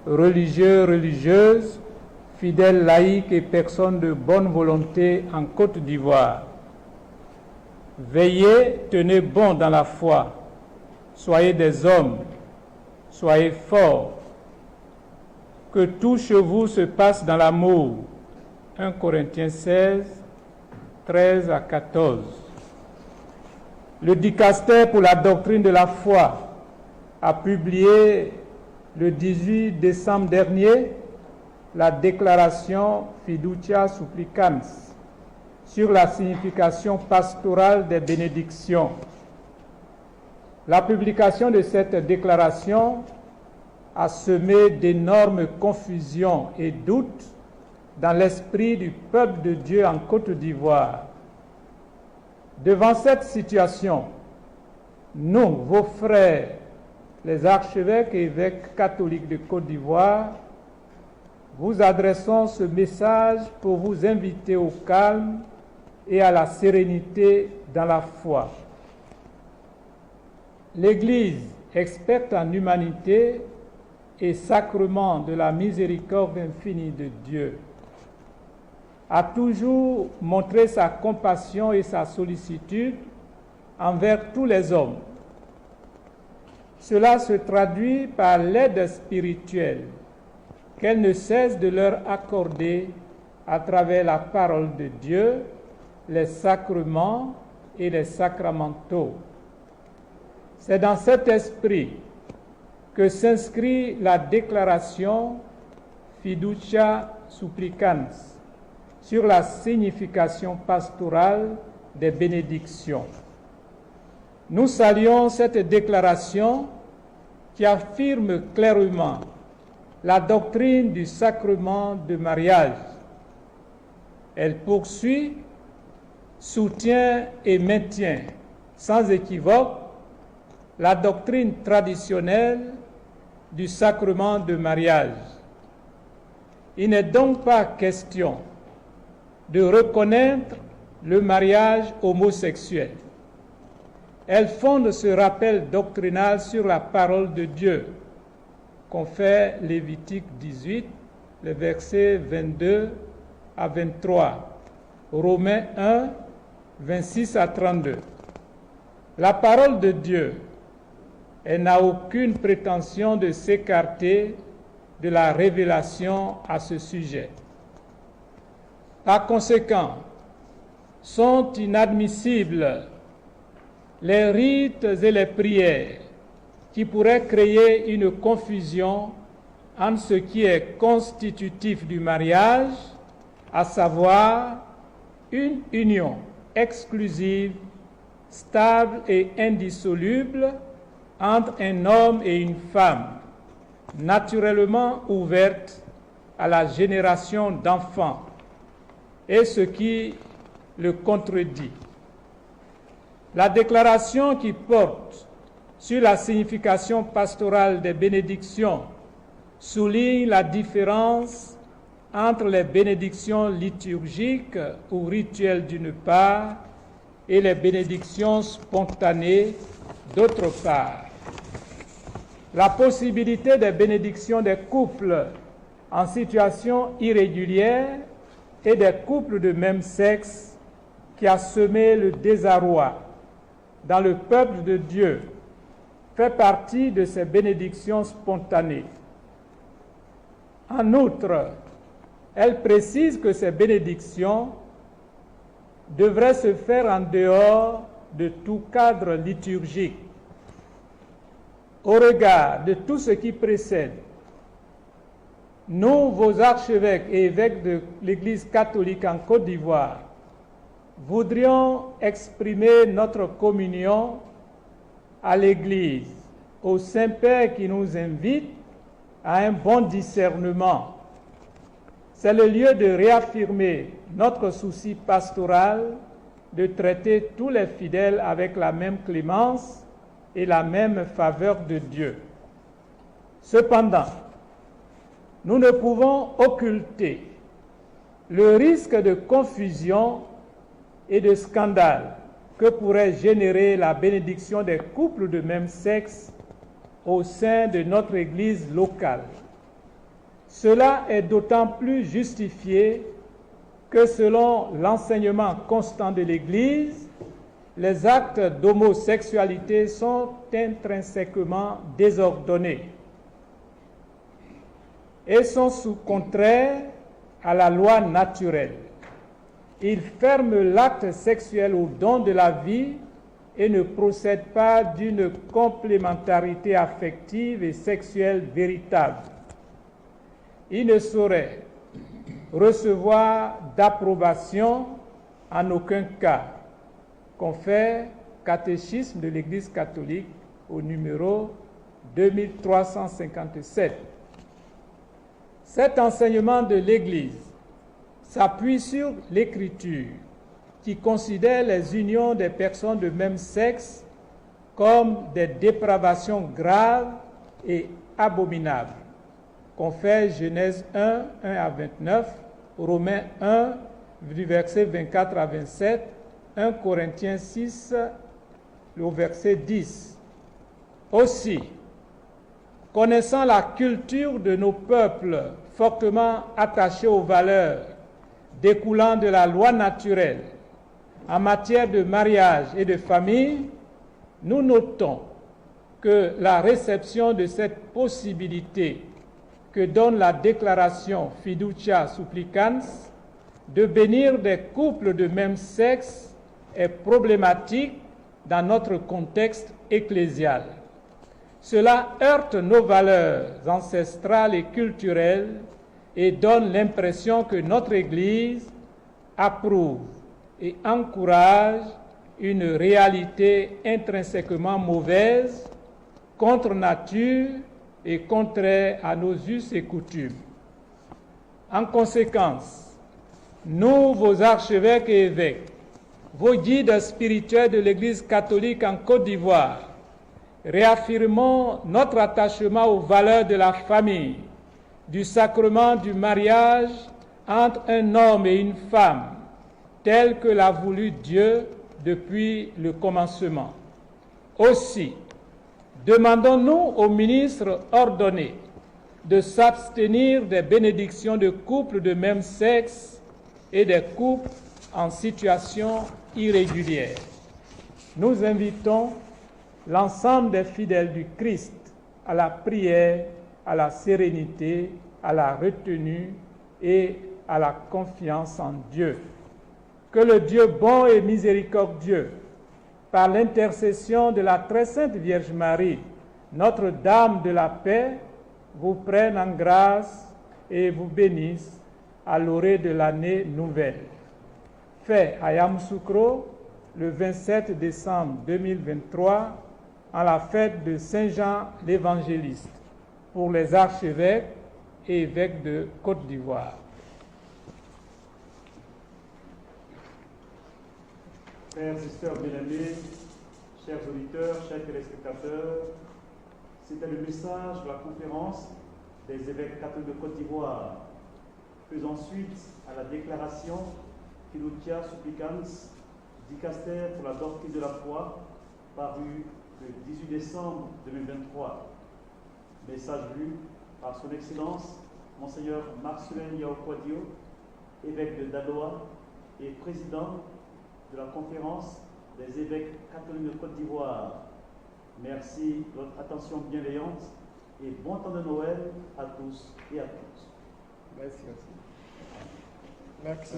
religieux, religieuses, fidèles laïcs et personnes de bonne volonté en Côte d'Ivoire. Veillez, tenez bon dans la foi, soyez des hommes, soyez forts, que tout chez vous se passe dans l'amour. 1 Corinthiens 16, 13 à 14. Le dicaster pour la doctrine de la foi a publié le 18 décembre dernier la déclaration Fiducia Supplicans sur la signification pastorale des bénédictions. La publication de cette déclaration a semé d'énormes confusions et doutes dans l'esprit du peuple de Dieu en Côte d'Ivoire. Devant cette situation, nous, vos frères, les archevêques et évêques catholiques de Côte d'Ivoire, vous adressons ce message pour vous inviter au calme et à la sérénité dans la foi. L'Église, experte en humanité et sacrement de la miséricorde infinie de Dieu, a toujours montré sa compassion et sa sollicitude envers tous les hommes. Cela se traduit par l'aide spirituelle qu'elle ne cesse de leur accorder à travers la parole de Dieu, les sacrements et les sacramentaux. C'est dans cet esprit que s'inscrit la déclaration Fiducia Supplicans sur la signification pastorale des bénédictions. Nous saluons cette déclaration qui affirme clairement la doctrine du sacrement de mariage. Elle poursuit, soutient et maintient sans équivoque la doctrine traditionnelle du sacrement de mariage. Il n'est donc pas question de reconnaître le mariage homosexuel. Elle fonde ce rappel doctrinal sur la parole de Dieu, confère Lévitique 18, les versets 22 à 23, Romains 1, 26 à 32. La parole de Dieu, elle n'a aucune prétention de s'écarter de la révélation à ce sujet. Par conséquent, sont inadmissibles les rites et les prières qui pourraient créer une confusion entre ce qui est constitutif du mariage, à savoir une union exclusive, stable et indissoluble entre un homme et une femme, naturellement ouverte à la génération d'enfants, et ce qui le contredit. La déclaration qui porte sur la signification pastorale des bénédictions souligne la différence entre les bénédictions liturgiques ou rituelles d'une part et les bénédictions spontanées d'autre part. La possibilité des bénédictions des couples en situation irrégulière et des couples de même sexe qui a semé le désarroi dans le peuple de Dieu fait partie de ces bénédictions spontanées. En outre, elle précise que ces bénédictions devraient se faire en dehors de tout cadre liturgique. Au regard de tout ce qui précède, nous, vos archevêques et évêques de l'Église catholique en Côte d'Ivoire, voudrions exprimer notre communion à l'Église, au Saint-Père qui nous invite à un bon discernement. C'est le lieu de réaffirmer notre souci pastoral de traiter tous les fidèles avec la même clémence et la même faveur de Dieu. Cependant, nous ne pouvons occulter le risque de confusion et de scandale que pourrait générer la bénédiction des couples de même sexe au sein de notre Église locale. Cela est d'autant plus justifié que selon l'enseignement constant de l'Église, les actes d'homosexualité sont intrinsèquement désordonnés et sont contraires à la loi naturelle. Ils ferment l'acte sexuel au don de la vie et ne procèdent pas d'une complémentarité affective et sexuelle véritable. Ils ne sauraient recevoir d'approbation en aucun cas. Confère Catéchisme de l'Église catholique au numéro 2357. Cet enseignement de l'Église s'appuie sur l'Écriture qui considère les unions des personnes de même sexe comme des dépravations graves et abominables. Confère Genèse 1, 1 à 29, Romains 1, du verset 24 à 27, 1 Corinthiens 6, le verset 10. Aussi, connaissant la culture de nos peuples fortement attachés aux valeurs découlant de la loi naturelle en matière de mariage et de famille, nous notons que la réception de cette possibilité que donne la déclaration Fiducia Supplicans de bénir des couples de même sexe est problématique dans notre contexte ecclésial. Cela heurte nos valeurs ancestrales et culturelles et donne l'impression que notre Église approuve et encourage une réalité intrinsèquement mauvaise, contre nature et contraire à nos us et coutumes. En conséquence, nous, vos archevêques et évêques, vos guides spirituels de l'Église catholique en Côte d'Ivoire, réaffirmons notre attachement aux valeurs de la famille, du sacrement du mariage entre un homme et une femme, tel que l'a voulu Dieu depuis le commencement. Aussi, demandons-nous aux ministres ordonnés de s'abstenir des bénédictions de couples de même sexe et des couples en situation irrégulière. Nous invitons l'ensemble des fidèles du Christ à la prière, à la sérénité, à la retenue et à la confiance en Dieu. Que le Dieu bon et miséricordieux, par l'intercession de la très sainte Vierge Marie, Notre-Dame de la paix, vous prenne en grâce et vous bénisse à l'orée de l'année nouvelle. Fait à Yamoussoukro, le 27 décembre 2023, en la fête de Saint Jean l'Évangéliste, pour les archevêques et évêques de Côte d'Ivoire. Frères et sœurs bien-aimés, chers auditeurs, chers téléspectateurs, c'était le message de la conférence des évêques catholiques de Côte d'Ivoire, faisant suite à la déclaration Fiducia Supplicans Dicaster pour la doctrine de la foi, parue le 18 décembre 2023. Message lu par son Excellence, Monseigneur Marcelin Yaokwadio, évêque de Daloa et président de la conférence des évêques catholiques de Côte d'Ivoire. Merci de votre attention bienveillante et bon temps de Noël à tous et à toutes. Merci. Merci.